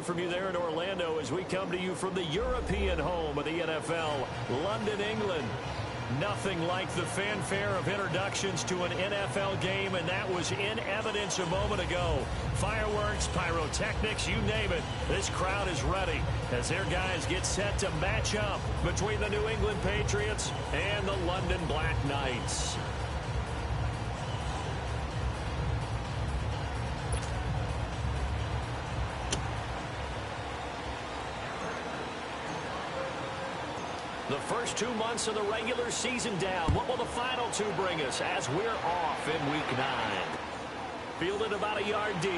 from you there in Orlando as we come to you from the European home of the NFL, London, England. Nothing like the fanfare of introductions to an NFL game, and that was in evidence a moment ago. Fireworks, pyrotechnics, you name it. This crowd is ready as their guys get set to match up between the New England Patriots and the London Black Knights. The first 2 months of the regular season down. What will the final two bring us as we're off in Week 9? Fielded about a yard deep.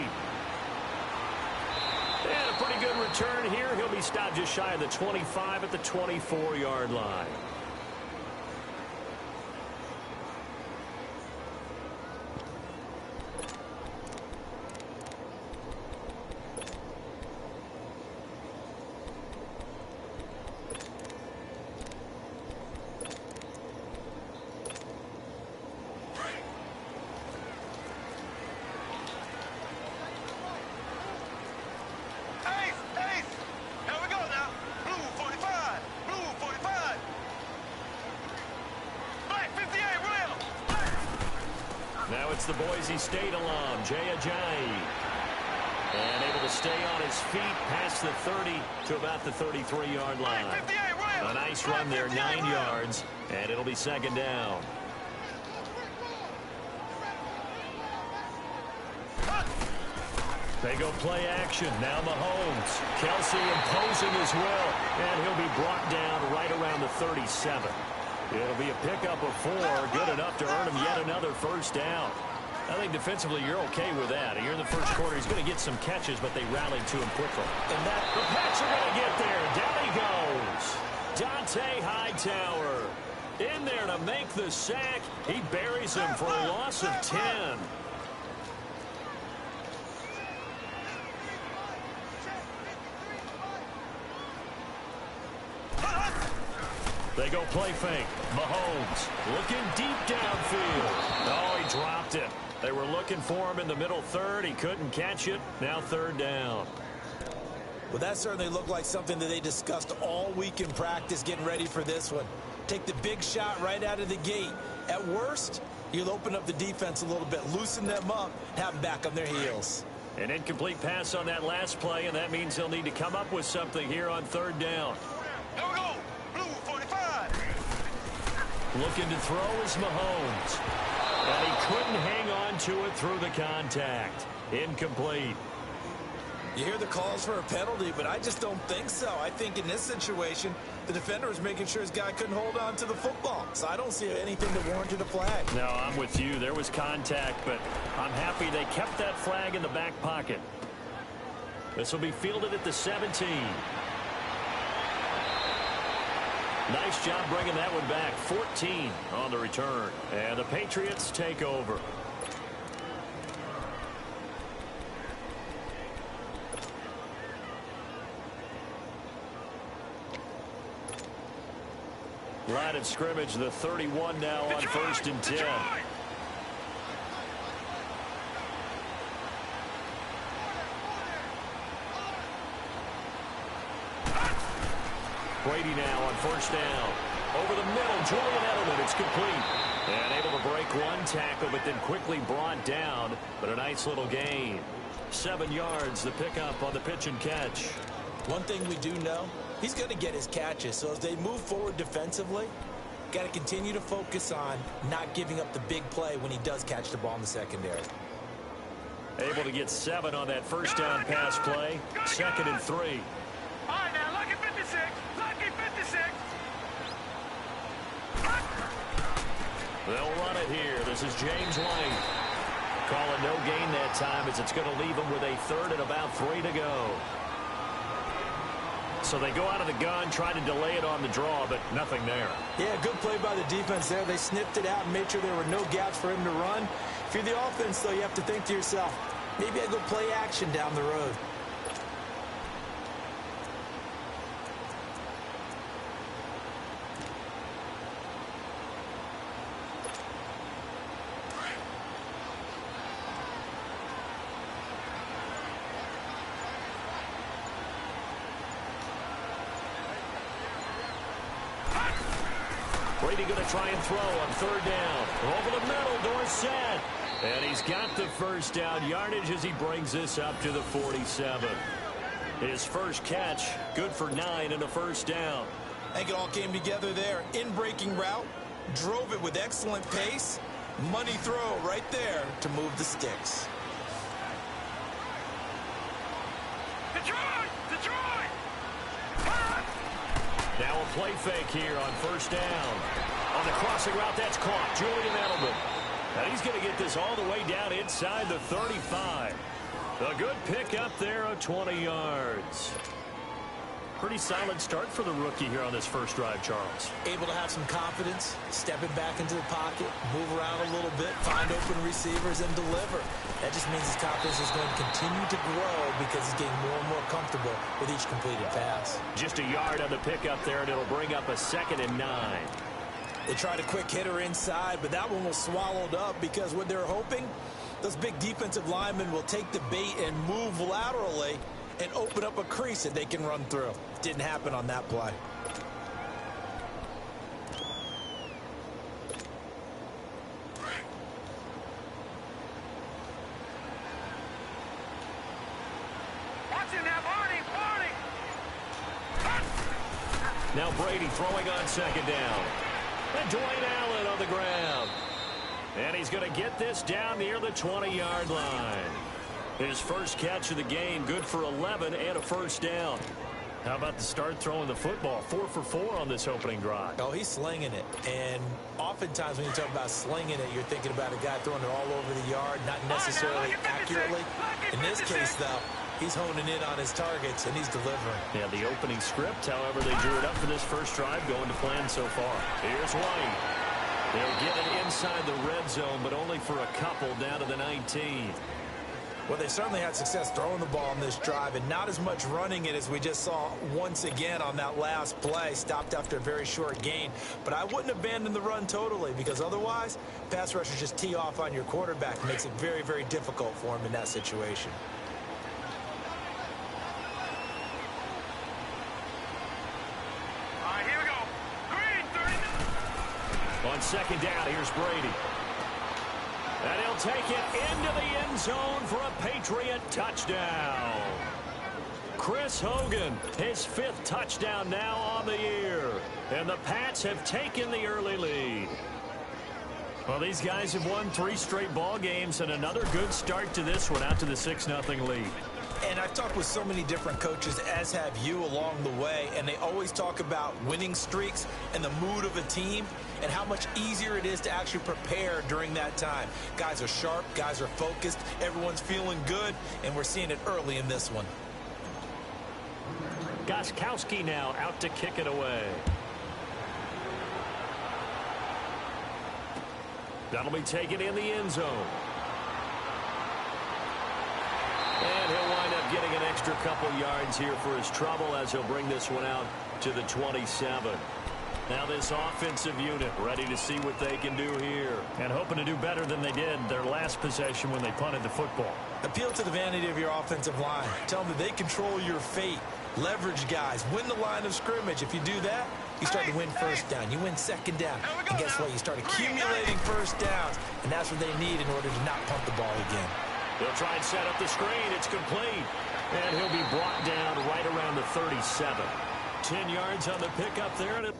And a pretty good return here. He'll be stopped just shy of the 25 at the 24-yard line. Now it's the Boise State alum, Jay Ajayi. And able to stay on his feet past the 30 to about the 33-yard line. A nice run there, 9 yards, and it'll be second down. They go play action. Now Mahomes. Kelsey imposing his will, and he'll be brought down right around the 37. It'll be a pickup of 4, good enough to earn him yet another first down. I think defensively you're okay with that. Here in the first quarter, he's going to get some catches, but they rallied to him quickly. And the Pats are going to get there. Down he goes. Dante Hightower in there to make the sack. He buries him for a loss of 10. They go play fake. Mahomes looking deep downfield. Oh, he dropped it. They were looking for him in the middle third. He couldn't catch it. Now third down. Well, that certainly looked like something that they discussed all week in practice getting ready for this one. Take the big shot right out of the gate. At worst, you'll open up the defense a little bit, loosen them up, have them back on their heels. An incomplete pass on that last play, and that means they'll need to come up with something here on third down. Here we go. Blue 45. Looking to throw is Mahomes. And he couldn't hang on to it through the contact. Incomplete. You hear the calls for a penalty, but I just don't think so. I think in this situation, the defender was making sure his guy couldn't hold on to the football. So I don't see anything that warranted a flag. No, I'm with you. There was contact, but I'm happy they kept that flag in the back pocket. This will be fielded at the 17. Nice job bringing that one back. 14 on the return. And the Patriots take over. Line of scrimmage, the 31 now on first and 10. Brady now on first down. Over the middle, Julian Edelman, it's complete. And able to break one tackle, but then quickly brought down. But a nice little gain. 7 yards, the pickup on the pitch and catch. One thing we do know, he's going to get his catches. So as they move forward defensively, got to continue to focus on not giving up the big play when he does catch the ball in the secondary. Able to get 7 on that first down pass play. 2nd and 3. All right, now, lucky 56. Lucky 56. They'll run it here. This is James White. Calling no gain that time as it's going to leave them with a 3rd and about 3 to go. So they go out of the gun, try to delay it on the draw, but nothing there. Yeah, good play by the defense there. They sniffed it out and made sure there were no gaps for him to run. If you're the offense, though, you have to think to yourself, maybe I go play action down the road. Brady going to try and throw on third down. Over the middle, Dorsett. And he's got the first down yardage as he brings this up to the 47. His first catch, good for 9 and a first down. I think it all came together there. In-breaking route, drove it with excellent pace. Money throw right there to move the sticks. Detroit! Detroit! Now a play fake here on first down. On the crossing route, that's caught. Julian Edelman. And he's going to get this all the way down inside the 35. A good pick up there of 20 yards. Pretty solid start for the rookie here on this first drive, Charles. Able to have some confidence, stepping back into the pocket, move around a little bit, find open receivers, and deliver. That just means his confidence is going to continue to grow because he's getting more and more comfortable with each completed pass. Just a yard on the pickup there, and it'll bring up a 2nd and 9. They tried a quick hitter inside, but that one was swallowed up because what they're hoping, those big defensive linemen will take the bait and move laterally and open up a crease that they can run through. Didn't happen on that play. Watch it now, Barney! Barney! Now Brady throwing on 2nd down. And Dwayne Allen on the ground. And he's going to get this down near the 20-yard line. His first catch of the game, good for 11 and a first down. How about the start throwing the football? 4 for 4 on this opening drive. Oh, he's slinging it. And oftentimes when you talk about slinging it, you're thinking about a guy throwing it all over the yard, not necessarily accurately. In this case, though, he's honing in on his targets, and he's delivering. Yeah, the opening script, however, they drew it up for this first drive, going to plan so far. Here's White. They'll get it inside the red zone, but only for a couple down to the 19. Well, they certainly had success throwing the ball on this drive and not as much running it as we just saw once again on that last play. Stopped after a very short gain. But I wouldn't abandon the run totally because otherwise, pass rushers just tee off on your quarterback. Makes it very, very difficult for him in that situation. All right, here we go. Green, 30. On 2nd down, here's Brady. And he'll take it into the end zone for a Patriot touchdown. Chris Hogan, his 5th touchdown now on the year. And the Pats have taken the early lead. Well, these guys have won 3 straight ball games and another good start to this one out to the 6-0 lead. And I've talked with so many different coaches, as have you, along the way, and they always talk about winning streaks and the mood of a team and how much easier it is to actually prepare during that time. Guys are sharp, guys are focused, everyone's feeling good, and we're seeing it early in this one. Gostkowski now out to kick it away. That'll be taken in the end zone. And he'll wind up getting an extra couple yards here for his trouble as he'll bring this one out to the 27. Now this offensive unit ready to see what they can do here. And hoping to do better than they did their last possession when they punted the football. Appeal to the vanity of your offensive line. Tell them that they control your fate. Leverage guys. Win the line of scrimmage. If you do that, you start to win first down. You win 2nd down. And guess what? You start accumulating first downs. And that's what they need in order to not punt the ball again. They'll try and set up the screen. It's complete. And he'll be brought down right around the 37. 10 yards on the pickup there. And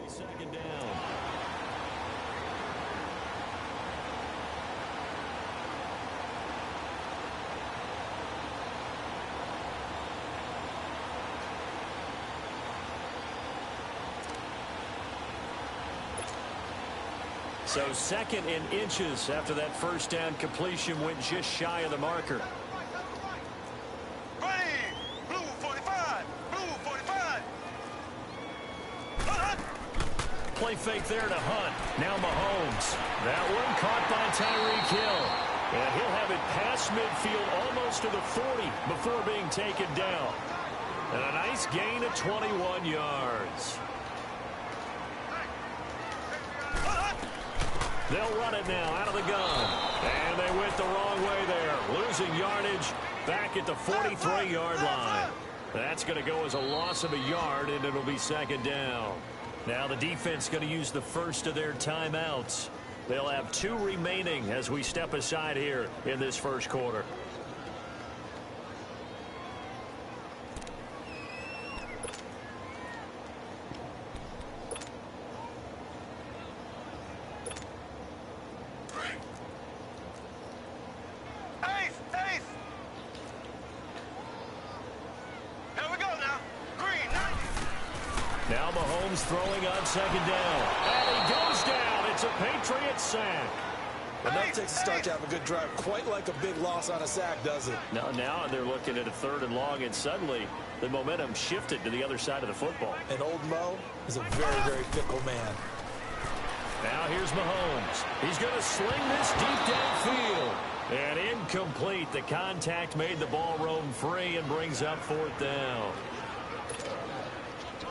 second down. So 2nd and inches after that first down completion went just shy of the marker. Ready, blue 45. play fake there to Hunt. Now Mahomes. That one caught by Tyreek Hill. And he'll have it past midfield almost to the 40 before being taken down. And a nice gain of 21 yards. They'll run it now out of the gun. And they went the wrong way there. Losing yardage back at the 43-yard line. That's going to go as a loss of a yard, and it'll be second down. Now the defense going to use the first of their timeouts. They'll have 2 remaining as we step aside here in this first quarter. Now Mahomes throwing on second down. And he goes down. It's a Patriots sack. Enough takes a start to have a good drive. Quite like a big loss on a sack, does it? Now they're looking at a 3rd and long, and suddenly the momentum shifted to the other side of the football. And old Mo is a very, very fickle man. Now here's Mahomes. He's going to sling this deep downfield. And incomplete. The contact made the ball roam free and brings up 4th down.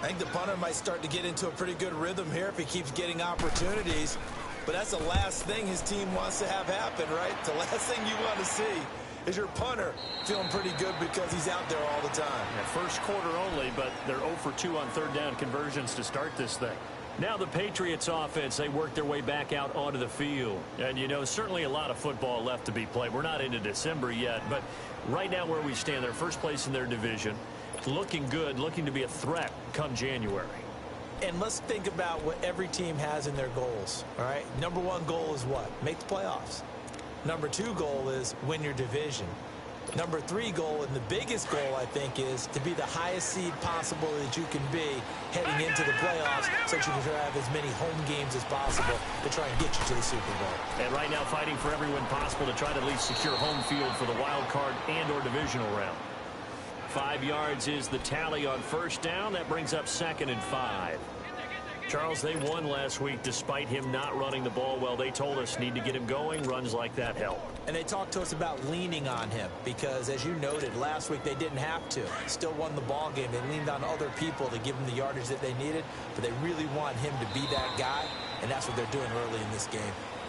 I think the punter might start to get into a pretty good rhythm here if he keeps getting opportunities. But that's the last thing his team wants to have happen, right? The last thing you want to see is your punter feeling pretty good because he's out there all the time. First quarter only, but they're 0 for 2 on 3rd down conversions to start this thing. Now the Patriots offense, they work their way back out onto the field. And, you know, certainly a lot of football left to be played. We're not into December yet, but right now where we stand, they're first place in their division. Looking good, looking to be a threat come January. And let's think about what every team has in their goals, all right? Number 1 goal is what? Make the playoffs. Number 2 goal is win your division. Number 3 goal, and the biggest goal, I think, is to be the highest seed possible that you can be heading into the playoffs so that you can have as many home games as possible to try and get you to the Super Bowl. And right now fighting for every win possible to try to at least secure home field for the wild card and or divisional round. 5 yards is the tally on 1st down. That brings up 2nd and 5. Charles, they won last week despite him not running the ball well. They told us need to get him going. Runs like that help. And they talked to us about leaning on him because, as you noted, last week they didn't have to. Still won the ball game. They leaned on other people to give them the yardage that they needed, but they really want him to be that guy, and that's what they're doing early in this game.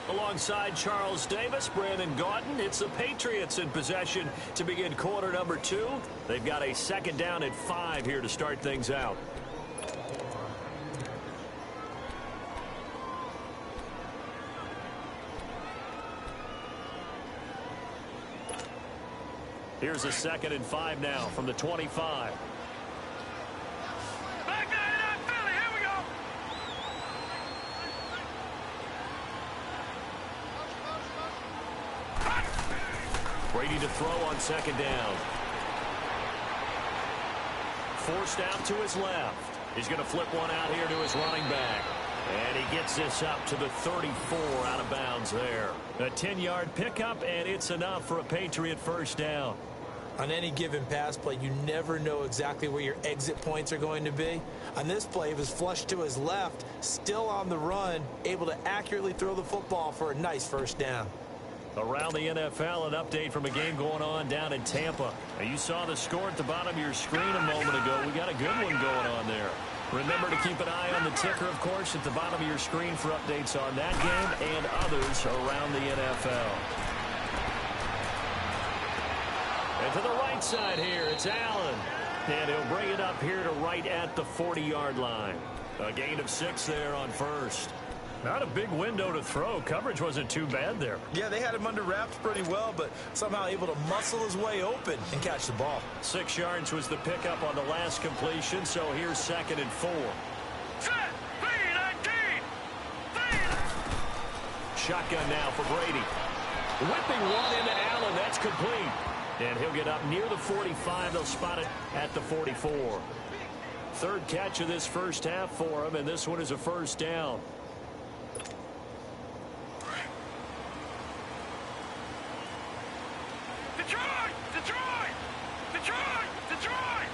Alongside Charles Davis, Brandon Gaudin, it's the Patriots in possession to begin quarter number 2. They've got a 2nd down and 5 here to start things out. Here's a 2nd and 5 now from the 25. Back 99 Philly, here we go. Brady to throw on 2nd down. Forced out to his left. He's going to flip one out here to his running back. And he gets this up to the 34 out of bounds there. A 10-yard pickup, and it's enough for a Patriot 1st down. On any given pass play, you never know exactly where your exit points are going to be. On this play, it was flushed to his left, still on the run, able to accurately throw the football for a nice 1st down. Around the NFL, an update from a game going on down in Tampa. Now, you saw the score at the bottom of your screen a moment ago. We got a good one going on there. Remember to keep an eye on the ticker, of course, at the bottom of your screen for updates on that game and others around the NFL. And to the right side here, it's Allen. And he'll bring it up here to right at the 40-yard line. A gain of 6 there on 1st. Not a big window to throw. Coverage wasn't too bad there. Yeah, they had him under wraps pretty well, but somehow able to muscle his way open and catch the ball. 6 yards was the pickup on the last completion, so here's 2nd and 4. Set, B-19. Shotgun now for Brady. Whipping one into Allen. That's complete. And he'll get up near the 45. They'll spot it at the 44. 3rd catch of this first half for him, and this one is a 1st down. Detroit! Detroit! Detroit! Detroit!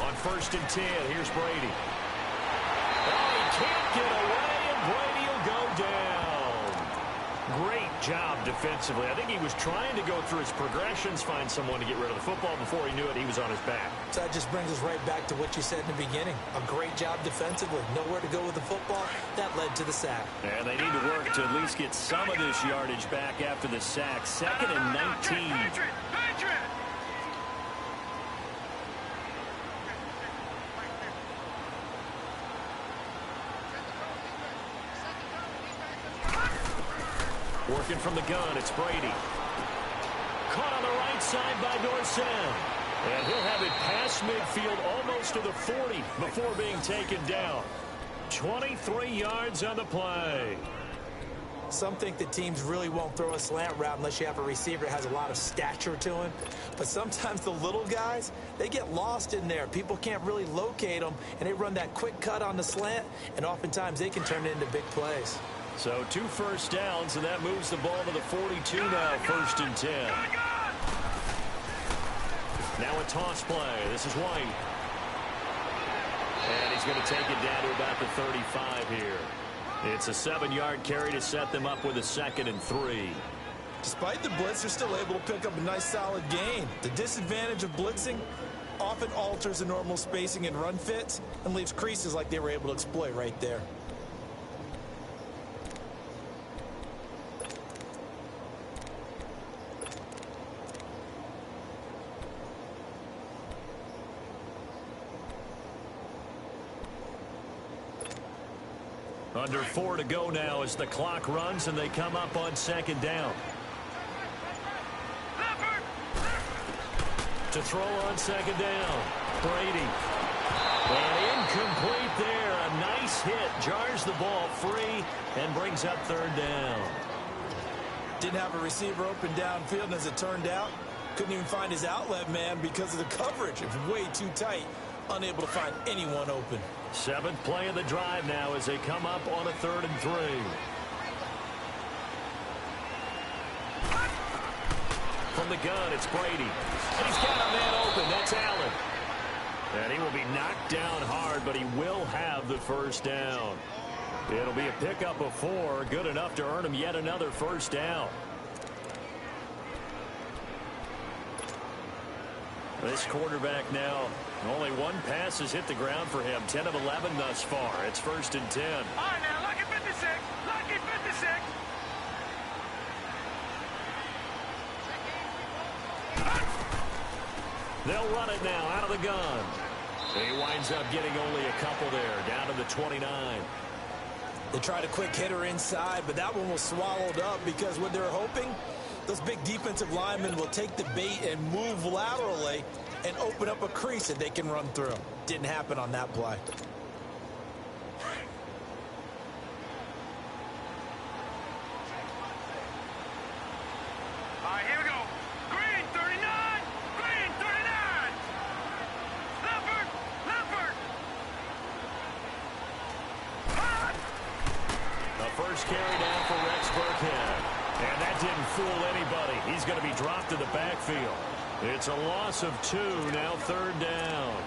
On first and 10. Here's Brady. Oh, he can't get away, and Brady will go down. Great job defensively. I think he was trying to go through his progressions, find someone to get rid of the football. Before he knew it, he was on his back. So that just brings us right back to what you said in the beginning. A great job defensively. Nowhere to go with the football. That led to the sack. And they need to work to at least get some of this yardage back after the sack. Second and 19. Patriot! Working from the gun, it's Brady. Caught on the right side by Dorsett. And he'll have it past midfield almost to the 40 before being taken down. 23 yards on the play. Some think that teams really won't throw a slant route unless you have a receiver that has a lot of stature to him. But sometimes the little guys, they get lost in there. People can't really locate them, and they run that quick cut on the slant, and oftentimes they can turn it into big plays. So 2 first downs, and that moves the ball to the 42 now, first and 10. Now a toss play. This is White. And he's going to take it down to about the 35 here. It's a 7-yard carry to set them up with a 2nd and 3. Despite the blitz, they're still able to pick up a nice solid gain. The disadvantage of blitzing often alters the normal spacing and run fits and leaves creases like they were able to exploit right there. Under 4 to go now as the clock runs and they come up on 2nd down. To throw on 2nd down. Brady. And incomplete there. A nice hit. Jars the ball free and brings up 3rd down. Didn't have a receiver open downfield, and as it turned out, couldn't even find his outlet man because of the coverage. It was way too tight. Unable to find anyone open. 7th play of the drive now as they come up on a 3rd and 3. From the gun, it's Brady. And he's got a man open. That's Allen. And he will be knocked down hard, but he will have the first down. It'll be a pickup of 4, good enough to earn him yet another first down. This quarterback now, only 1 pass has hit the ground for him. 10 of 11 thus far. It's 1st and 10. All right, now, lucky 56. Lucky 56. They'll run it now out of the gun. He winds up getting only a couple there, down to the 29. They tried a quick hitter inside, but that one was swallowed up because what they're hoping, those big defensive linemen will take the bait and move laterally and open up a crease that they can run through. Didn't happen on that play. All right, here we go. Green, 39. Green, 39. Leopard. Leopard. The first carry down for Rex Burkhead. And that didn't fool anybody. He's going to be dropped to the backfield. It's a loss of 2, now 3rd down.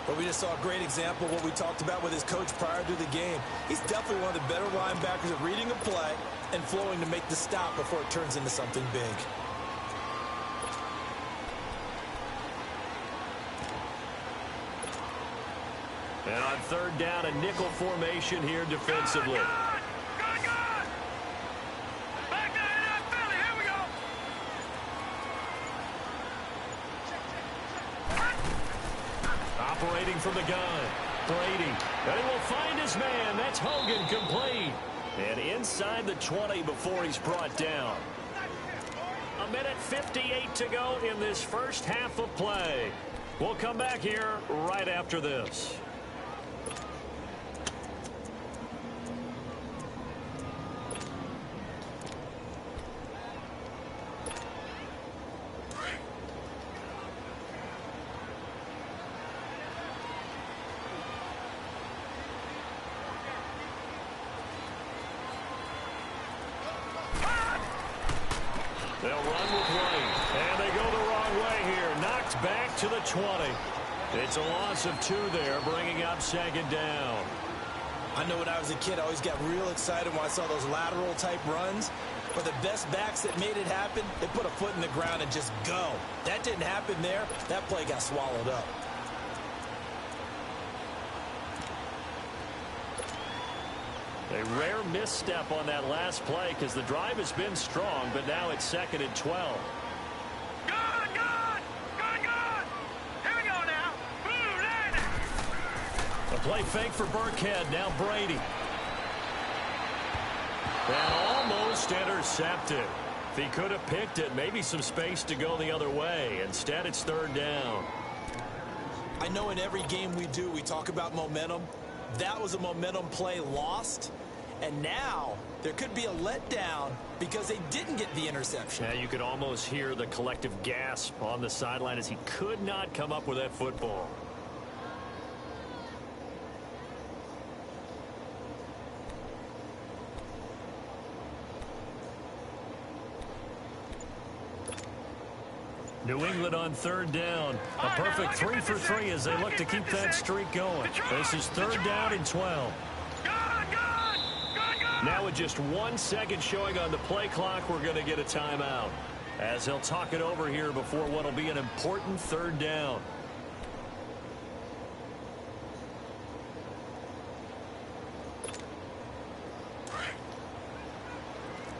But we just saw a great example of what we talked about with his coach prior to the game. He's definitely one of the better linebackers at reading a play and flowing to make the stop before it turns into something big. And on 3rd down, a nickel formation here defensively. Good. Back there in that Philly. Here we go. Operating from the gun. Brady. And he will find his man. That's Hogan, complete. And inside the 20 before he's brought down. 1:58 to go in this first half of play. We'll come back here right after this. They'll run with White. And they go the wrong way here. Knocked back to the 20. It's a loss of 2 there, bringing up 2nd down. I know when I was a kid, I always got real excited when I saw those lateral-type runs. For the best backs that made it happen, they put a foot in the ground and just go. That didn't happen there. That play got swallowed up. A rare misstep on that last play because the drive has been strong, but now it's 2nd and 12. Good, good, good, good. Here we go now. Blue line. A play fake for Burkhead. Now Brady. And almost intercepted. If he could have picked it, maybe some space to go the other way. Instead, it's 3rd down. I know in every game we do, we talk about momentum. That was a momentum play lost. And now there could be a letdown because they didn't get the interception. Yeah, you could almost hear the collective gasp on the sideline as he could not come up with that football. New England on 3rd down. A perfect 3 for 3 as they look to keep that streak going. This is 3rd down and 12. Now with just 1 second showing on the play clock, we're going to get a timeout. As they'll talk it over here before what will be an important 3rd down.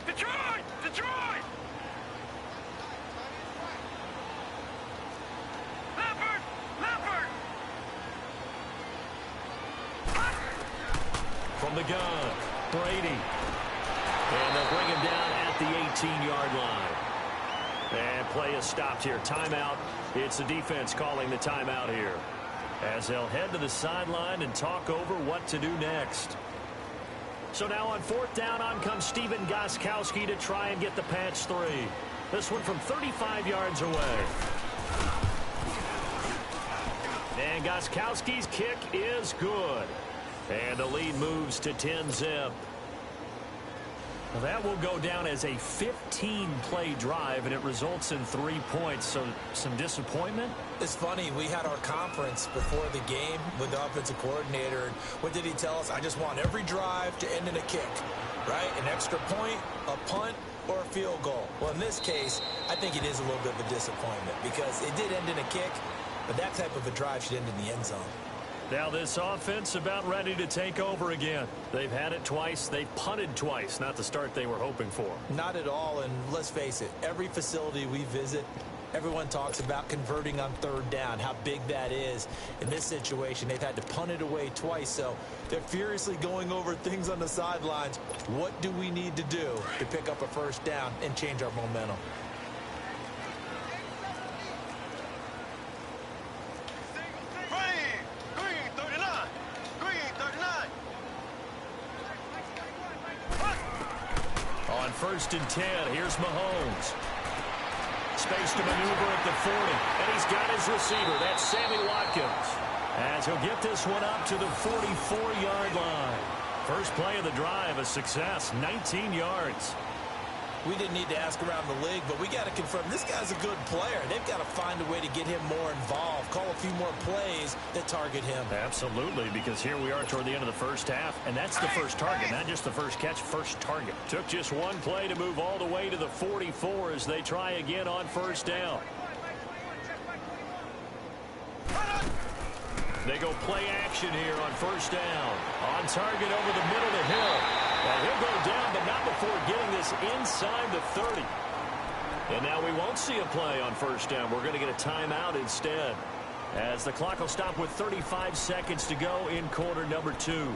Detroit! Detroit! Leopard! Leopard! From the gun, Brady. And they'll bring him down at the 18-yard line. And play is stopped here. Timeout. It's the defense calling the timeout here. As they'll head to the sideline and talk over what to do next. So now on 4th down, on comes Stephen Gostkowski to try and get the patch 3. This one from 35 yards away. And Gostkowski's kick is good. And the lead moves to 10-zip. Well, that will go down as a 15-play drive, and it results in 3 points. So some disappointment? It's funny, we had our conference before the game with the offensive coordinator. And what did he tell us? I just want every drive to end in a kick, right? An extra point, a punt, or a field goal. Well, in this case, I think it is a little bit of a disappointment because it did end in a kick, but that type of a drive should end in the end zone. Now this offense about ready to take over again. They've had it twice. They've punted twice. Not the start they were hoping for. Not at all, and let's face it, every facility we visit, everyone talks about converting on 3rd down, how big that is. In this situation, they've had to punt it away twice, so they're furiously going over things on the sidelines. What do we need to do to pick up a 1st down and change our momentum? On 1st and 10, here's Mahomes. Space to maneuver at the 40, and he's got his receiver. That's Sammy Watkins. As he'll get this one up to the 44-yard line. First play of the drive, a success, 19 yards. We didn't need to ask around the league, but we got to confirm this guy's a good player. They've got to find a way to get him more involved, call a few more plays that target him. Absolutely, because here we are toward the end of the first half, and that's the first target, not just the first catch, first target. Took just 1 play to move all the way to the 44 as they try again on 1st down. They go play action here on 1st down. On target over the middle of the hill. And he'll go down, but not before getting this inside the 30. And now we won't see a play on 1st down. We're going to get a timeout instead. As the clock will stop with 35 seconds to go in quarter number 2.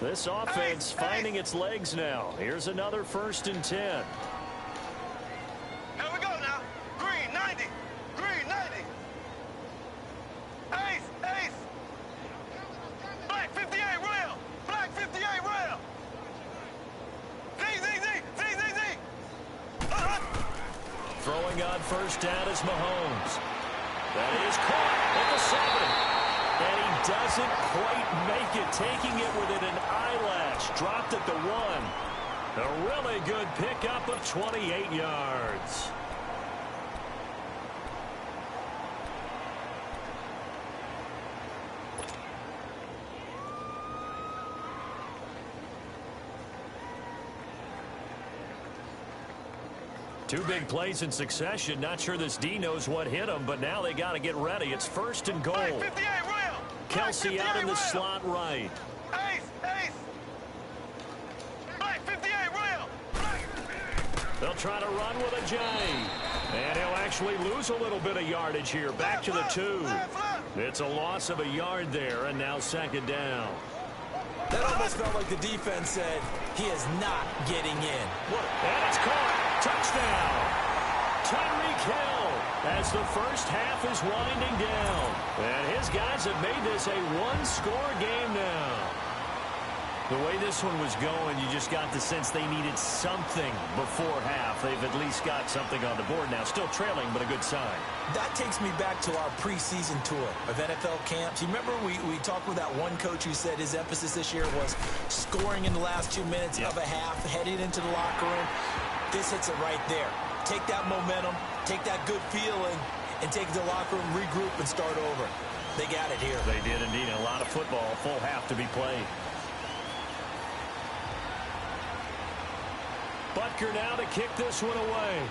This offense finding its legs now. Here's another 1st and 10. Here we go now. Green 90. Green 90. Ace, ace. Black 58 rail. Black 58 rail. Z, Z, Z, Z, Z, Z. Throwing on 1st down is Mahomes. That is caught at the 7. And he doesn't quite make it, taking it within an eyelash. Dropped at the 1. A really good pickup of 28 yards. Two big plays in succession. Not sure this D knows what hit him, but now they got to get ready. It's first and goal. Kelsey out in the slot right. They'll try to run with a J. And he'll actually lose a little bit of yardage here. Back to the 2. It's a loss of a yard there, and now second down. That almost felt like the defense said, he is not getting in. And it's caught. Touchdown. Tyreek Hill as the first half is winding down. And his guys have made this a one-score game now. The way this one was going, you just got the sense they needed something before half. They've at least got something on the board now. Still trailing, but a good sign. That takes me back to our preseason tour of NFL camps. You remember we talked with that one coach who said his emphasis this year was scoring in the last 2 minutes of a half, heading into the locker room. This hits it right there. Take that momentum, take that good feeling, and take it to the locker room, regroup, and start over. They got it here. They did indeed. A lot of football, full half to be played. Butker now to kick this one away.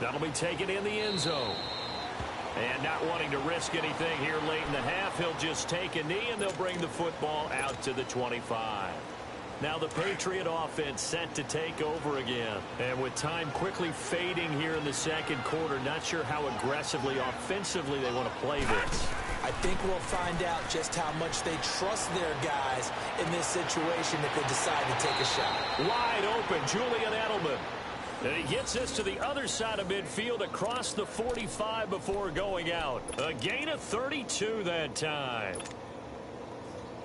That'll be taken in the end zone. And not wanting to risk anything here late in the half, he'll just take a knee, and they'll bring the football out to the 25. Now the Patriot offense set to take over again. And with time quickly fading here in the second quarter, not sure how aggressively, offensively they want to play this. I think we'll find out just how much they trust their guys in this situation if they decide to take a shot. Wide open, Julian Edelman. And he gets this to the other side of midfield across the 45 before going out. A gain of 32 that time.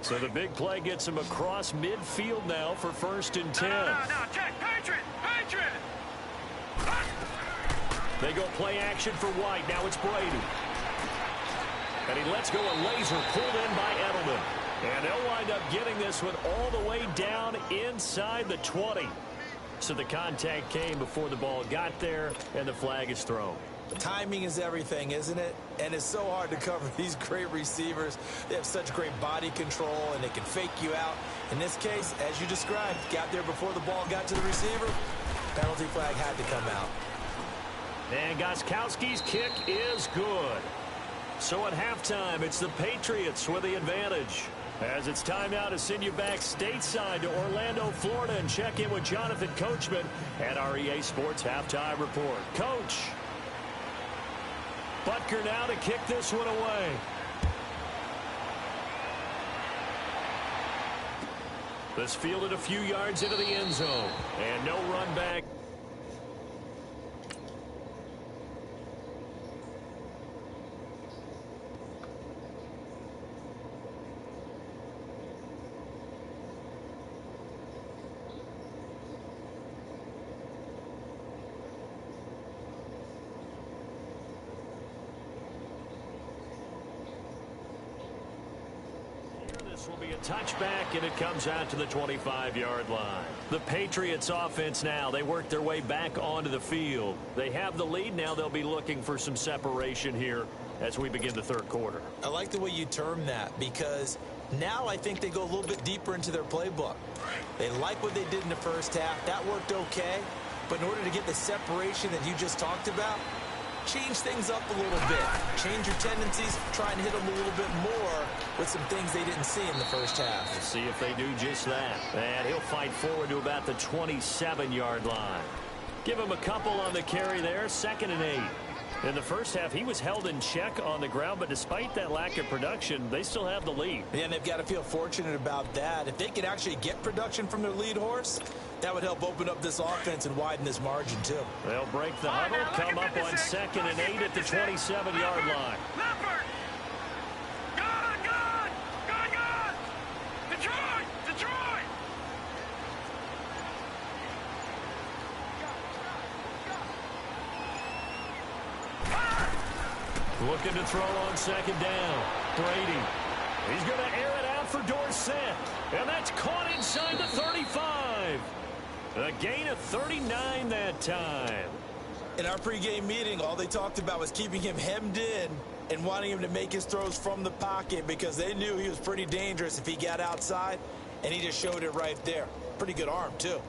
So the big play gets him across midfield now for first and 10. No, Jack, Patriot! They go play action for White. Now it's Brady. And he lets go a laser pulled in by Edelman. And they'll wind up getting this one all the way down inside the 20. So the contact came before the ball got there, and the flag is thrown. Timing is everything, isn't it? And it's so hard to cover these great receivers. They have such great body control, and they can fake you out. In this case, as you described, got there before the ball got to the receiver. Penalty flag had to come out. And Gostkowski's kick is good. So at halftime, it's the Patriots with the advantage. As it's time now to send you back stateside to Orlando, Florida, and check in with Jonathan Coachman at our EA Sports Halftime Report. Coach. Butker now to kick this one away. This fielded a few yards into the end zone. And no run back. Will be a touchback, and it comes out to the 25-yard line. The Patriots offense now, they work their way back onto the field. They have the lead. Now they'll be looking for some separation here as we begin the third quarter. I like the way you term that, because now I think they go a little bit deeper into their playbook. They like what they did in the first half. That worked okay. But in order to get the separation that you just talked about, change things up a little bit. Change your tendencies, try and hit them a little bit more with some things they didn't see in the first half. We'll see if they do just that. And he'll fight forward to about the 27-yard line. Give him a couple on the carry there, 2nd and 8. In the first half, he was held in check on the ground, but despite that lack of production, they still have the lead. Yeah, and they've got to feel fortunate about that. If they could actually get production from their lead horse, that would help open up this offense and widen this margin, too. They'll break the huddle, come up on 2nd and 8 at the 27-yard line. Leopard! Good! Detroit! Looking to throw on 2nd down. Brady. He's going to air it out for Dorsett. And that's caught inside the 35. A gain of 39 that time. In our pregame meeting, all they talked about was keeping him hemmed in and wanting him to make his throws from the pocket because they knew he was pretty dangerous if he got outside, and he just showed it right there. Pretty good arm, too.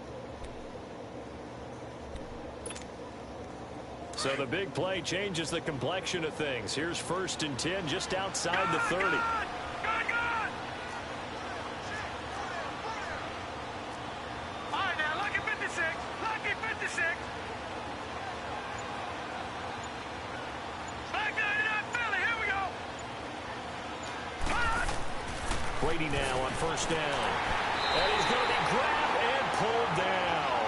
So the big play changes the complexion of things. Here's 1st and 10 just outside the 30. Good. All right, now, lucky 56. Lucky 56. Back 99 Philly. Here we go. Brady now on 1st down. And he's going to be grabbed and pulled down.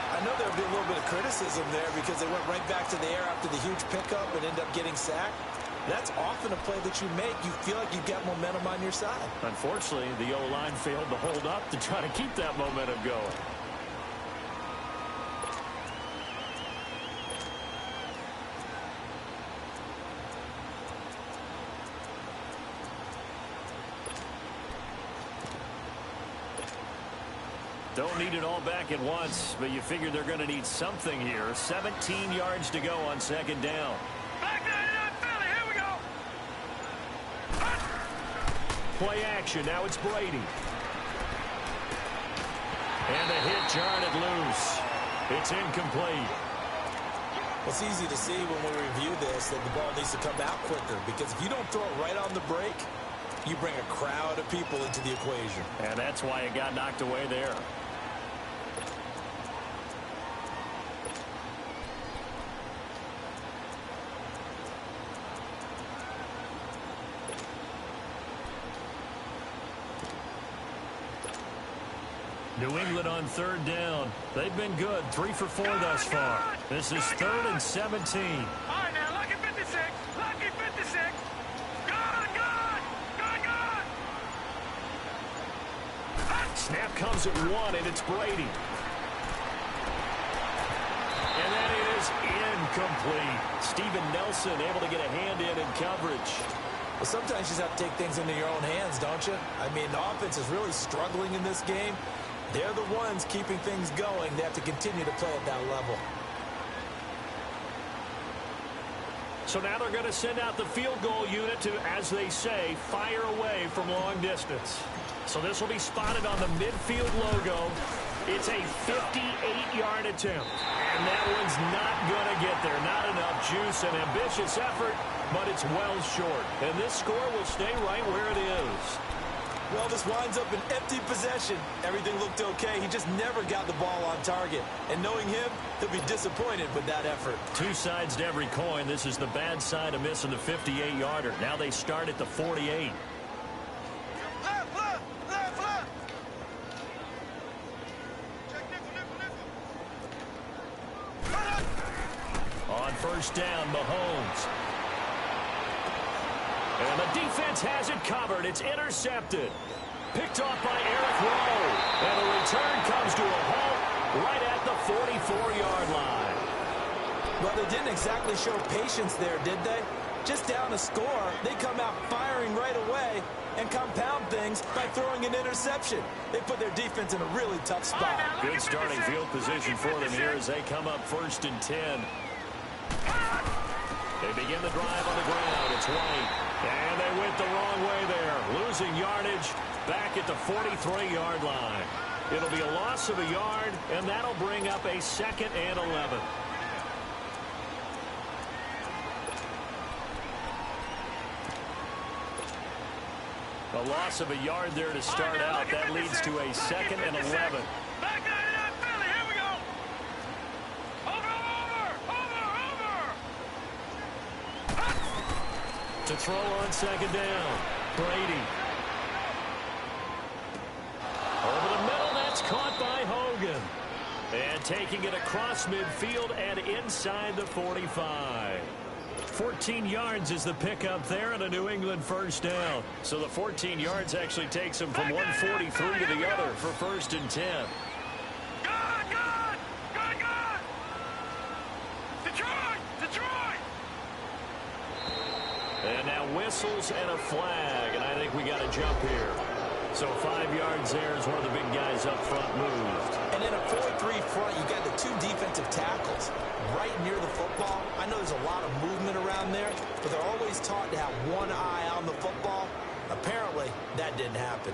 I know there'll be a little bit of criticism there because they went right back to the air after the huge pickup and end up getting sacked. That's often a play that you make. You feel like you've got momentum on your side. Unfortunately, the O-line failed to hold up to try to keep that momentum going. Don't need it all back at once, but you figure they're going to need something here. 17 yards to go on 2nd down. Back 99 Philly. Here we go. Play action. Now it's Brady. And the hit jarred it loose. It's incomplete. It's easy to see when we review this that the ball needs to come out quicker because if you don't throw it right on the break, you bring a crowd of people into the equation. And that's why it got knocked away there. New England on 3rd down. They've been good. 3 for 4 thus far. This is 3rd and 17. All right, now, lucky 56. Lucky 56. Good. Snap comes at 1, and it's Brady. And then it is incomplete. Steven Nelson able to get a hand in coverage. Well, sometimes you just have to take things into your own hands, don't you? I mean, the offense is really struggling in this game. They're the ones keeping things going. They have to continue to play at that level. So now they're going to send out the field goal unit to, as they say, fire away from long distance. So this will be spotted on the midfield logo. It's a 58-yard attempt. And that one's not going to get there. Not enough juice. An ambitious effort, but it's well short. And this score will stay right where it is. Well, this winds up an empty possession. Everything looked okay. He just never got the ball on target. And knowing him, he'll be disappointed with that effort. Two sides to every coin. This is the bad side of missing the 58-yarder. Now they start at the 48. Left. Check nickel. On 1st down, Mahomes. And the defense has it covered. It's intercepted. Picked off by Eric Rowe. And the return comes to a halt right at the 44-yard line. Well, they didn't exactly show patience there, did they? Just down a score, they come out firing right away and compound things by throwing an interception. They put their defense in a really tough spot. Good starting field position for them here as they come up 1st and 10. They begin the drive on the ground. It's White. And they went the wrong way there. Losing yardage back at the 43-yard line. It'll be a loss of a yard, and that'll bring up a 2nd and 11. A loss of a yard there to start out. That leads to a 2nd and 11. Back 99 Philly. Here we go. Over. To throw on 2nd down. Brady. Over the middle, that's caught by Hogan. And taking it across midfield and inside the 45. 14 yards is the pickup there and a New England 1st down. So the 14 yards actually takes them from 143 to the other for 1st and 10. Detroit! And now whistles and a flag, and I think we got a jump here. So 5 yards there as one of the big guys up front moved. And in a 4-3 front, you got the 2 defensive tackles right near the football. I know there's a lot of movement around there, but they're always taught to have one eye on the football. Apparently, that didn't happen.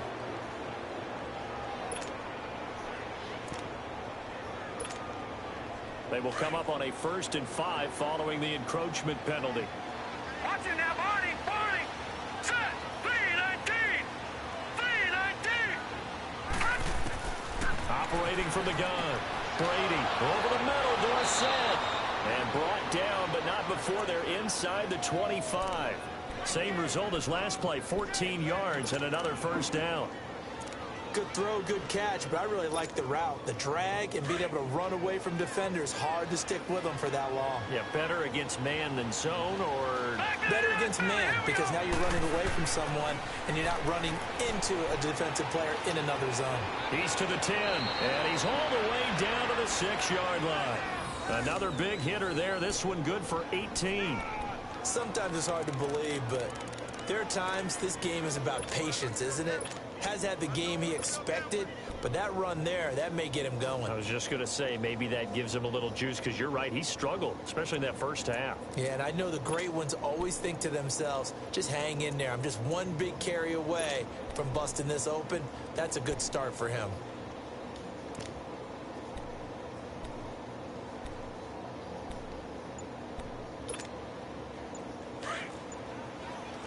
They will come up on a 1st and 5 following the encroachment penalty. Watch it now, Barney. Barney. Set. 3-19. 3-19. Operating from the gun. Brady over the middle. Dorsett. And brought down, but not before they're inside the 25. Same result as last play, 14 yards and another 1st down. Good throw, good catch, but I really like the route. The drag and being able to run away from defenders, hard to stick with them for that long. Yeah, better against man than zone, or better against man, because now you're running away from someone and you're not running into a defensive player in another zone. He's to the 10, and he's all the way down to the 6-yard line. Another big hitter there. This one good for 18. Sometimes it's hard to believe, but there are times this game is about patience, isn't it? Has had the game he expected, but that run there, that may get him going. I was just going to say, maybe that gives him a little juice, because you're right, he struggled, especially in that 1st half. Yeah, and I know the great ones always think to themselves, just hang in there. I'm just one big carry away from busting this open. That's a good start for him.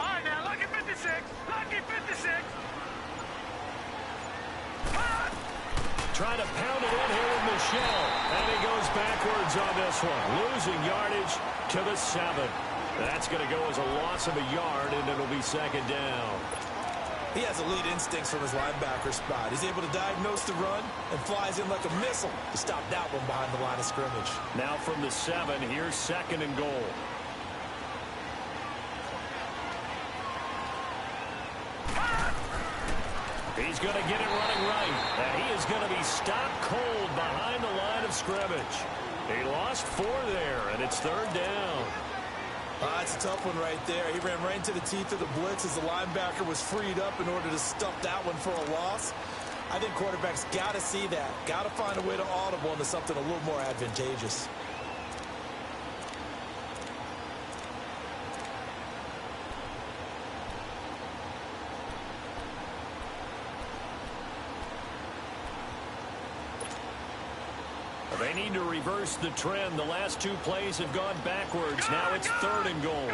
All right, now, lucky 56. Lucky 56. Trying to pound it in here with Michelle. And he goes backwards on this one. Losing yardage to the 7. That's going to go as a loss of a yard, and it'll be 2nd down. He has elite instincts from his linebacker spot. He's able to diagnose the run and flies in like a missile to stop that one behind the line of scrimmage. Now from the 7, here's 2nd and goal. He's going to get it running right. And he is going to be stopped cold behind the line of scrimmage. He lost 4 there, and it's 3rd down. That's a tough one right there. He ran right into the teeth of the blitz as the linebacker was freed up in order to stuff that one for a loss. I think quarterbacks got to see that. Got to find a way to audible into something a little more advantageous. They need to reverse the trend. The last 2 plays have gone backwards. Now it's 3rd and goal.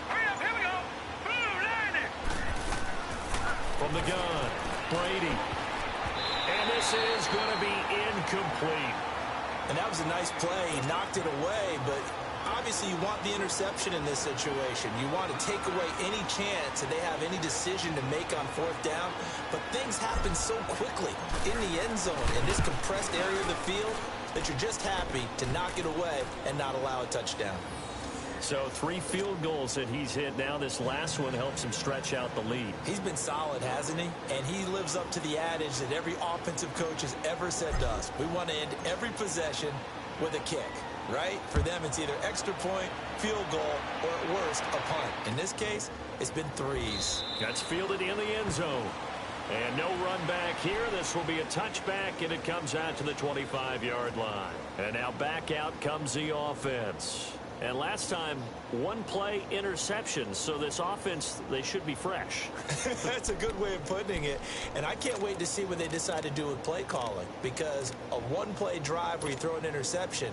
Hurry up, here we go. Blue 90. From the gun, Brady. And this is going to be incomplete. And that was a nice play. He knocked it away, but obviously you want the interception in this situation. You want to take away any chance that they have any decision to make on 4th down. But things happen so quickly in the end zone in this compressed area of the field that you're just happy to knock it away and not allow a touchdown. So 3 field goals that he's hit now. This last one helps him stretch out the lead. He's been solid, hasn't he? And he lives up to the adage that every offensive coach has ever said to us. We want to end every possession with a kick, right? For them, it's either extra point, field goal, or at worst, a punt. In this case, it's been 3s. That's fielded in the end zone. And no run back here. This will be a touchback, and it comes out to the 25-yard line. And now back out comes the offense. And last time, 1 play interception. So this offense, they should be fresh. That's a good way of putting it. And I can't wait to see what they decide to do with play calling. Because a 1-play drive where you throw an interception,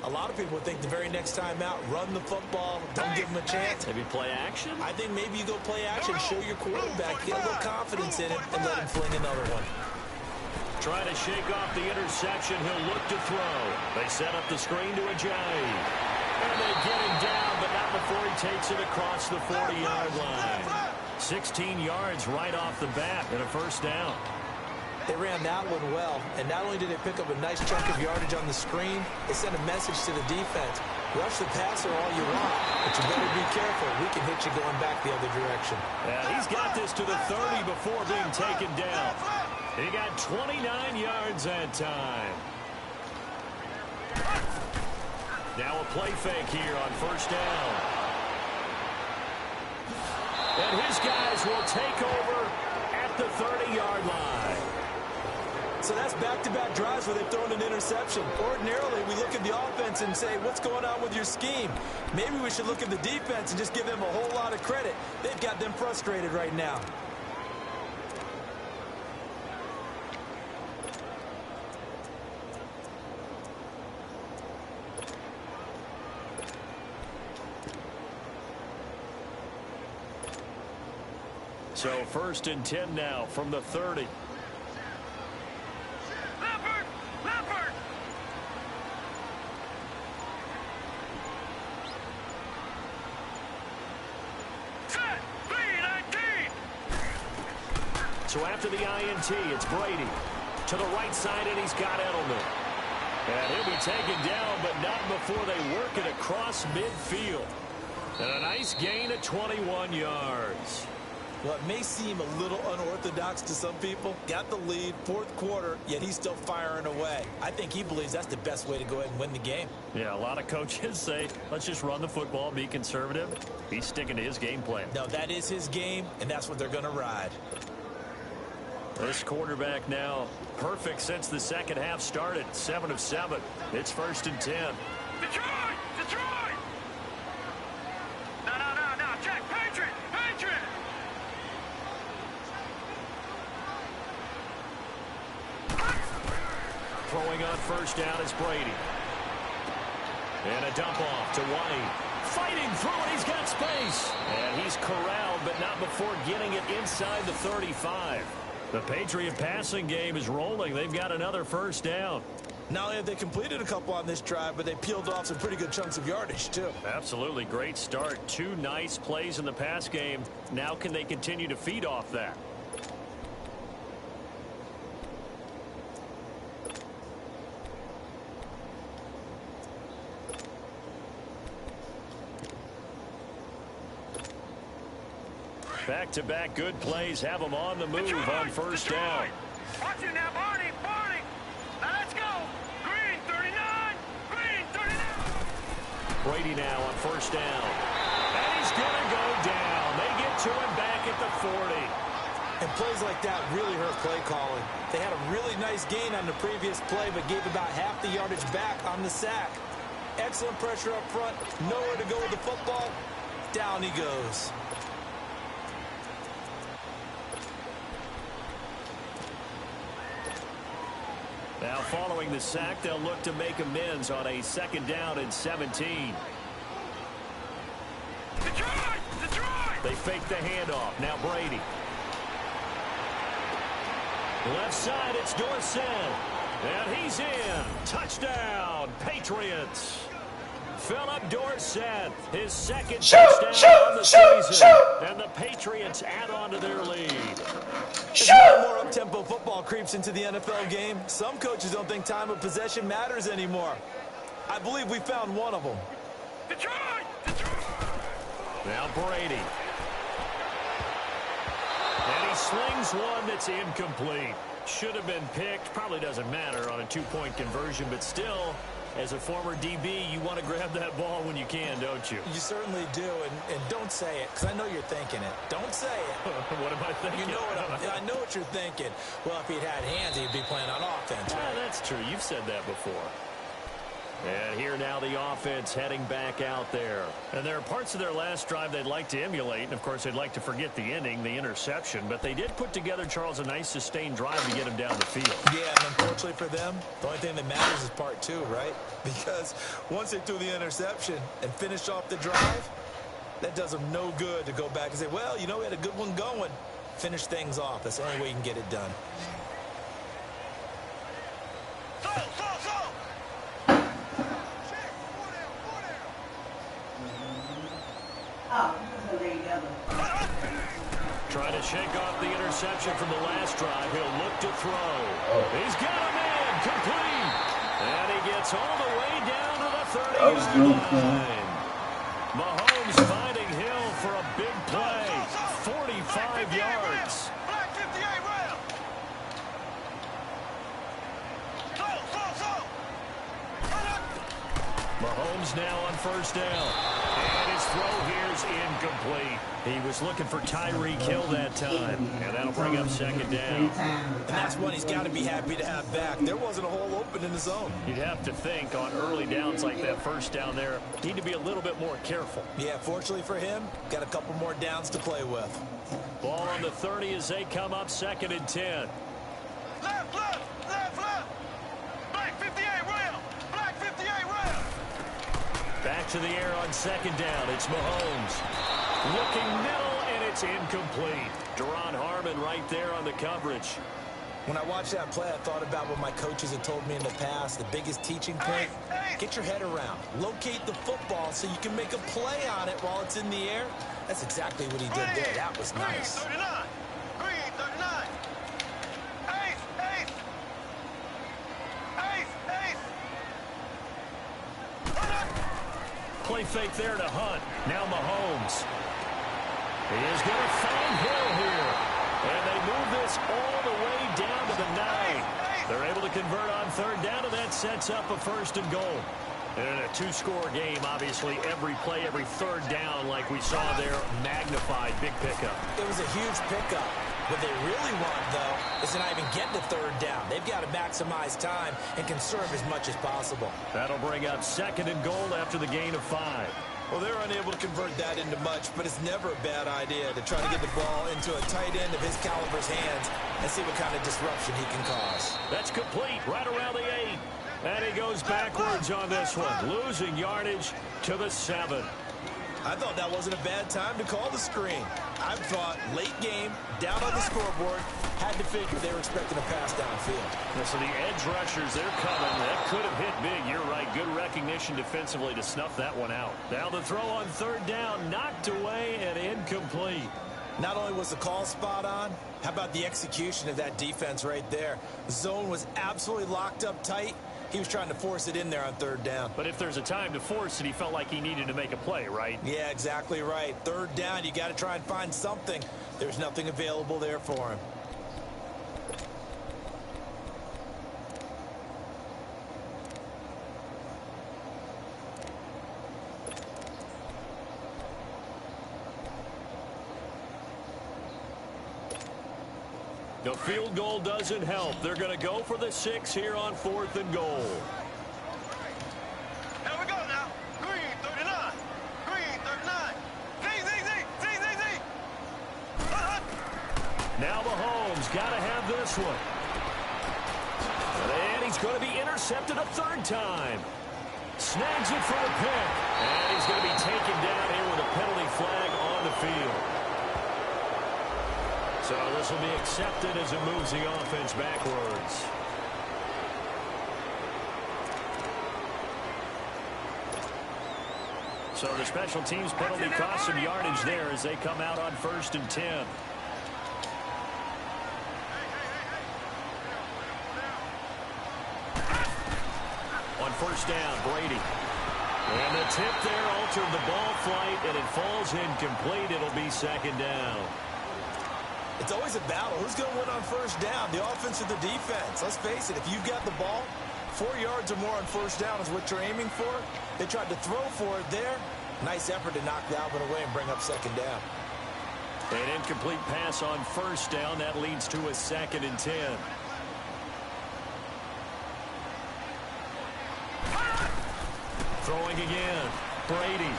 a lot of people would think the very next time out, run the football, don't give them a chance. Maybe play action? I think maybe you go play action, show your quarterback, get a little confidence in it, and let him fling another one. Trying to shake off the interception. He'll look to throw. They set up the screen to Ajayi. And they get him down, but not before he takes it across the 40-yard line. 16 yards right off the bat and a 1st down. They ran that one well, and not only did they pick up a nice chunk of yardage on the screen, they sent a message to the defense. Rush the passer all you want, but you better be careful. We can hit you going back the other direction. Yeah, he's got this to the 30 before being taken down. He got 29 yards that time. Now a play fake here on 1st down. And his guys will take over at the 30-yard line. So that's back-to-back drives where they've thrown an interception. Ordinarily, we look at the offense and say, what's going on with your scheme? Maybe we should look at the defense and just give them a whole lot of credit. They've got them frustrated right now. So 1st and 10 now from the 30. Leopard! Leopard! Set! B-19! So after the INT, it's Brady. To the right side, and he's got Edelman. And he'll be taken down, but not before they work it across midfield. And a nice gain of 21 yards. Well, it may seem a little unorthodox to some people. Got the lead, 4th quarter, yet he's still firing away. I think he believes that's the best way to go ahead and win the game. Yeah, a lot of coaches say, let's just run the football, be conservative. He's sticking to his game plan. No, that is his game, and that's what they're going to ride. This quarterback now perfect since the second half started. 7 of 7. It's 1st and 10. Detroit! Detroit! No, check! Patriot! Patriot! Throwing on 1st down is Brady. And a dump off to White. Fighting through it, he's got space. And he's corralled, but not before getting it inside the 35. The Patriot passing game is rolling. They've got another 1st down. Not only have they completed a couple on this drive, but they peeled off some pretty good chunks of yardage, too. Absolutely great start. 2 nice plays in the pass game. Now can they continue to feed off that? Back-to-back good plays have them on the move on 1st down. Watch it now, Barney! Barney! Now let's go! Green 39! Green 39! Brady now on 1st down. And he's going to go down. They get to him back at the 40. And plays like that really hurt play calling. They had a really nice gain on the previous play, but gave about half the yardage back on the sack. Excellent pressure up front. Nowhere to go with the football. Down he goes. Now following the sack, they'll look to make amends on a 2nd down and 17. Detroit! Detroit! They fake the handoff. Now Brady. Left side, it's Dorsett. And he's in. Touchdown, Patriots. Philip Dorsett, his 2nd touchdown of the season. And the Patriots add on to their lead. As more and more up-tempo football creeps into the NFL game, some coaches don't think time of possession matters anymore. I believe we found one of them. Detroit! Detroit! Now Brady. And he slings one that's incomplete. Should have been picked. Probably doesn't matter on a 2-point conversion, but still, as a former DB, you want to grab that ball when you can, don't you? You certainly do, and don't say it, because I know you're thinking it. Don't say it. What am I thinking? You know I know what you're thinking. Well, if he'd had hands, he'd be playing on offense. Right? That's true. You've said that before. And here now the offense heading back out there. And there are parts of their last drive they'd like to emulate. And, of course, they'd like to forget the ending, the interception. But they did put together, Charles, a nice sustained drive to get him down the field. Yeah, and unfortunately for them, the only thing that matters is part 2, right? Because once they threw the interception and finished off the drive, that does them no good to go back and say, well, you know, we had a good one going. Finish things off. That's the only way you can get it done. Trying to shake off the interception from the last drive. He'll look to throw. He's got him in. Complete. And he gets all the way down to the 30-yard line. Mahomes finding Hill for a big play. 45 yards. Black 58 rail! Mahomes now on 1st down. And his throw here is incomplete. He was looking for Tyreek Hill that time. And that'll bring up 2nd down. And that's one he's got to be happy to have back. There wasn't a hole open in the zone. You'd have to think on early downs like that 1st down there, need to be a little bit more careful. Yeah, fortunately for him, got a couple more downs to play with. Ball on the 30 as they come up 2nd and 10. Left! Black 58 rail! Black 58 rail! Back to the air on 2nd down. It's Mahomes. Looking middle, and It's incomplete. Deron Harmon right there on the coverage. When I watched that play, I thought about what my coaches had told me in the past. The biggest teaching point, get your head around. Locate the football so you can make a play on it while it's in the air. That's exactly what he did there. That was nice. Green 39. Green 39. Ace, ace. Ace, ace. Play fake there to Hunt. Now Mahomes. He is going to find Hill here. And they move this all the way down to the 9. They're able to convert on third down, and that sets up a 1st and goal. And in a 2-score game, obviously, every play, every third down, like we saw there, magnified. Big pickup. It was a huge pickup. What they really want, though, is to not even get to third down. They've got to maximize time and conserve as much as possible. That'll bring up 2nd and goal after the gain of 5. Well, they're unable to convert that into much, but it's never a bad idea to try to get the ball into a tight end of his caliber's hands and see what kind of disruption he can cause. That's complete right around the 8. And he goes backwards on this one, losing yardage to the 7. I thought that wasn't a bad time to call the screen. I thought late game, down on the scoreboard, had to figure they were expecting a pass downfield. So the edge rushers, they're coming. That could have hit big. You're right. Good recognition defensively to snuff that one out. Now the throw on third down, knocked away and incomplete. Not only was the call spot on, how about the execution of that defense right there? The zone was absolutely locked up tight. He was trying to force it in there on third down. But if there's a time to force it, he felt like he needed to make a play, right? Yeah, exactly right. Third down, you got to try and find something. There's nothing available there for him. The field goal doesn't help. They're going to go for the 6 here on 4th and goal. Here we go now. Green 39. Green 39. Z. Now Mahomes got to have this one. And he's going to be intercepted a 3rd time. Snags it for the pick. And he's going to be taken down here with a penalty flag on the field. So this will be accepted as it moves the offense backwards. So the special teams penalty cost some yardage there as they come out on 1st and 10. On 1st down, Brady. And the tip there altered the ball flight, and it falls incomplete. It'll be 2nd down. It's always a battle. Who's going to win on 1st down, the offense or the defense? Let's face it, if you've got the ball, 4 yards or more on 1st down is what you're aiming for. They tried to throw for it there. Nice effort to knock that one away and bring up 2nd down. An incomplete pass on 1st down. That leads to a 2nd and 10. Throwing again. Brady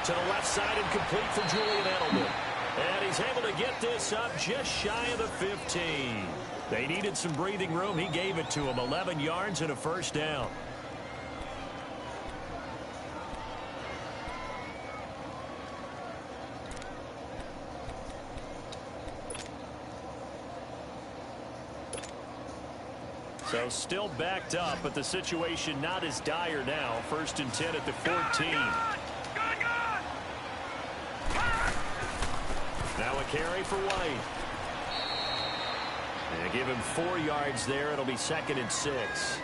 to the left side and complete for Julian Edelman. And he's able to get this up just shy of the 15. They needed some breathing room. He gave it to him. 11 yards and a 1st down. So still backed up, but the situation not as dire now. 1st and 10 at the 14. Now a carry for White. And give him 4 yards there. It'll be 2nd and 6.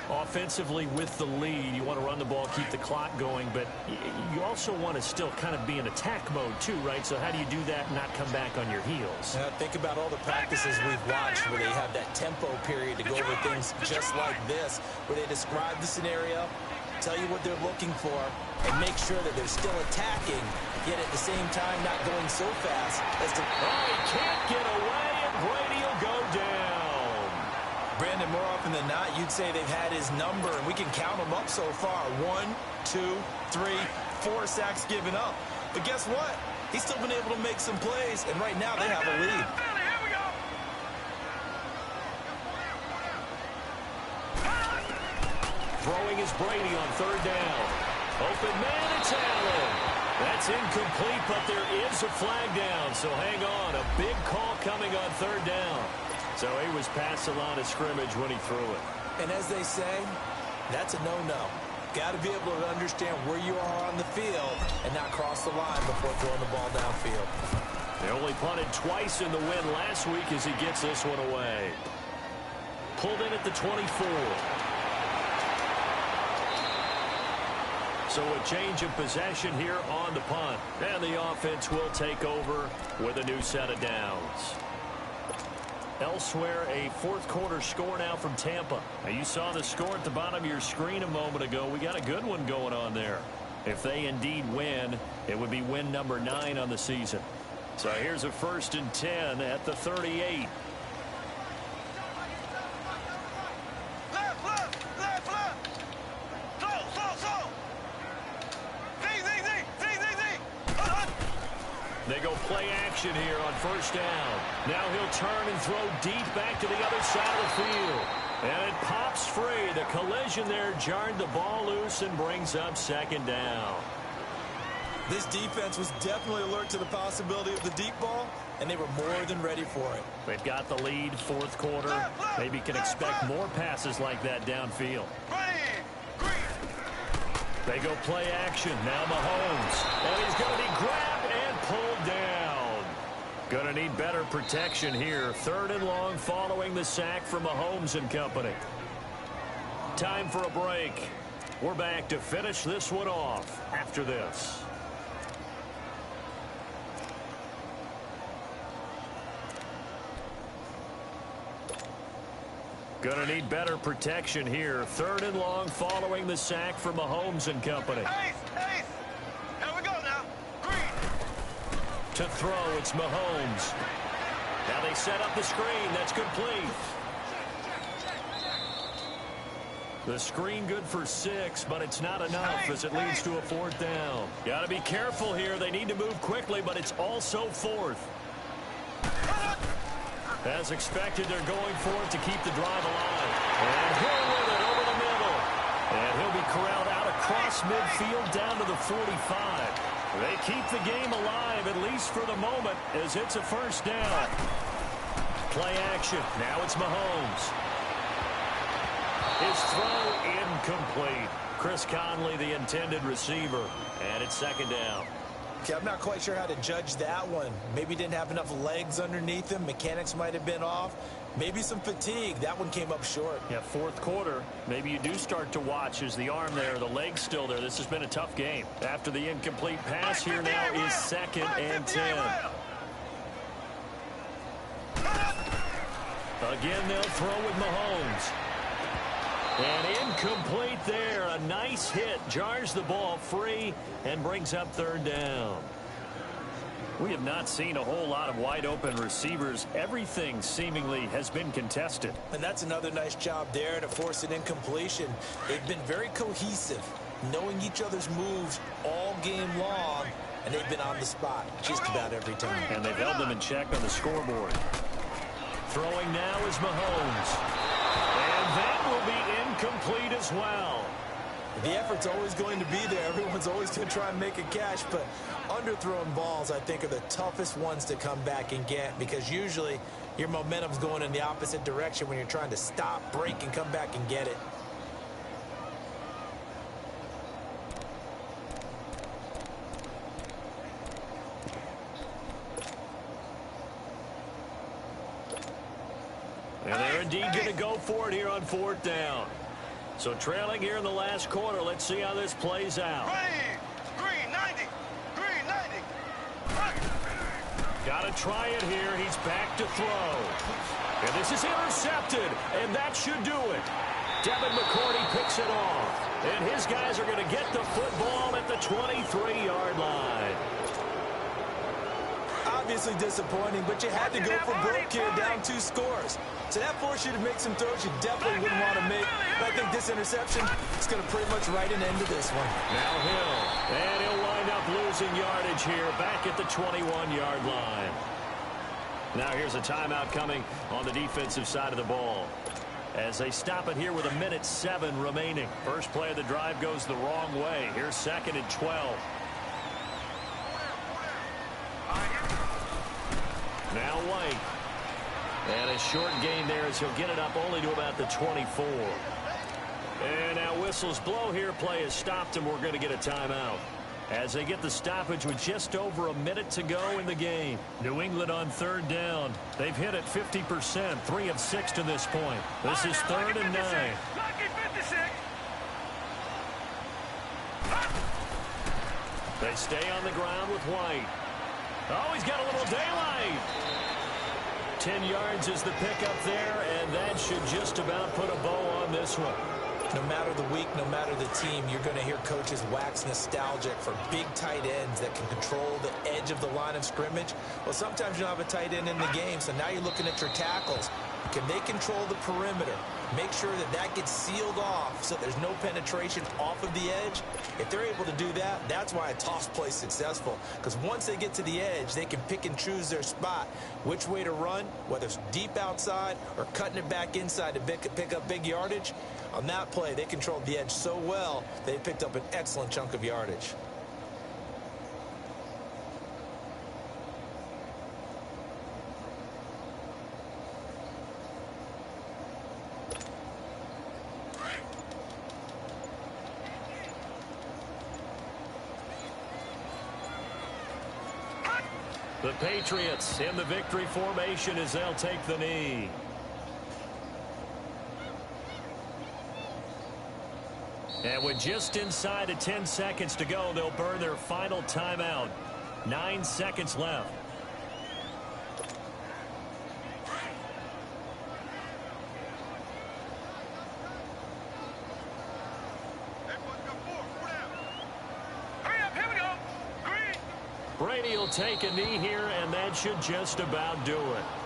Offensively with the lead, you want to run the ball, keep the clock going, but you also want to still kind of be in attack mode too, right? So how do you do that and not come back on your heels? Think about all the practices we've watched where they have that tempo period to go over things just like this, where they describe the scenario, tell you what they're looking for, and make sure that they're still attacking, yet at the same time not going so fast as to... Oh, he can't get away, and Brady will go down. Brandon, more often than not, you'd say they've had his number, and we can count them up so far. 1, 2, 3, 4 sacks given up. But guess what? He's still been able to make some plays, and right now they have a lead. Throwing is Brady on 3rd down. Open man, it's Allen. That's incomplete, but there is a flag down, so hang on. A big call coming on third down. So he was past the line of scrimmage when he threw it. And as they say, that's a no-no. Got to be able to understand where you are on the field and not cross the line before throwing the ball downfield. They only punted twice in the win last week as he gets this one away. Pulled in at the 24. So a change of possession here on the punt. And the offense will take over with a new set of downs. Elsewhere, a fourth quarter score now from Tampa. Now, you saw the score at the bottom of your screen a moment ago. We got a good one going on there. If they indeed win, it would be win number 9 on the season. So here's a 1st and 10 at the 38. They go play action here on 1st down. Now he'll turn and throw deep back to the other side of the field. And it pops free. The collision there jarred the ball loose and brings up 2nd down. This defense was definitely alert to the possibility of the deep ball, and they were more than ready for it. They've got the lead, 4th quarter. Maybe can expect more passes like that downfield. They go play action. Now Mahomes. And he's going to be grabbed and pulled down. Going to need better protection here. 3rd and long following the sack from Mahomes and company. Time for a break. We're back to finish this one off after this. Going to need better protection here. 3rd and long following the sack from Mahomes and company. Ace! Here we go now. Green. To throw, it's Mahomes. Now they set up the screen. That's complete. The screen good for 6, but it's not enough as it leads to a 4th down. Got to be careful here. They need to move quickly, but it's also 4th. As expected, they're going for it to keep the drive alive. And Hill with it over the middle. And he'll be corralled out across midfield down to the 45. They keep the game alive, at least for the moment, as it's a 1st down. Play action. Now it's Mahomes. His throw incomplete. Chris Conley, the intended receiver. And it's 2nd down. Okay, I'm not quite sure how to judge that one. Maybe didn't have enough legs underneath him. Mechanics might have been off. Maybe some fatigue. That one came up short. Yeah, 4th quarter. Maybe you do start to watch as the arm there, the leg's still there. This has been a tough game. After the incomplete pass, here now is 2nd and 10. Again, they'll throw with Mahomes. And incomplete there. A nice hit. Jars the ball free and brings up 3rd down. We have not seen a whole lot of wide open receivers. Everything seemingly has been contested. And that's another nice job there to force an incompletion. They've been very cohesive, knowing each other's moves all game long, and they've been on the spot just about every time. And they've held them in check on the scoreboard. Throwing now is Mahomes. And that will be incomplete as well. The effort's always going to be there. Everyone's always going to try and make a catch, but underthrown balls, I think, are the toughest ones to come back and get because usually your momentum's going in the opposite direction when you're trying to stop, break, and come back and get it. And they're indeed going to go for it here on 4th down. So trailing here in the last quarter. Let's see how this plays out. Green 90. Green 90. Got to try it here. He's back to throw. And this is intercepted. And that should do it. Devin McCourty picks it off. And his guys are going to get the football at the 23-yard line. Obviously disappointing, but you had to go for broke here, down 2 scores. So that forced you to make some throws you definitely wouldn't want to make. But I think this interception is going to pretty much write an end to this one. Now Hill, and he'll wind up losing yardage here back at the 21-yard line. Now here's a timeout coming on the defensive side of the ball. As they stop it here with 1:07 remaining. First play of the drive goes the wrong way. Here's 2nd and 12. Now White. And a short gain there as he'll get it up only to about the 24. And now whistles blow here. Play has stopped, and we're going to get a timeout. As they get the stoppage with just over a minute to go in the game. New England on third down. They've hit it 50%, 3 of 6 to this point. This is 3rd and 9. They stay on the ground with White. Oh, he's got a little daylight. 10 yards is the pickup there, and that should just about put a bow on this one. No matter the week, no matter the team, you're going to hear coaches wax nostalgic for big tight ends that can control the edge of the line of scrimmage. Well, sometimes you don't have a tight end in the game, so now you're looking at your tackles. Can they control the perimeter? Make sure that that gets sealed off so there's no penetration off of the edge. If they're able to do that, that's why a toss play is successful. Because once they get to the edge, they can pick and choose their spot, which way to run, whether it's deep outside or cutting it back inside to pick up big yardage. On that play, they controlled the edge so well, they picked up an excellent chunk of yardage. The Patriots in the victory formation as they'll take the knee. And with just inside of 10 seconds to go, they'll burn their final timeout. 9 seconds left. Brady will take a knee here, and that should just about do it.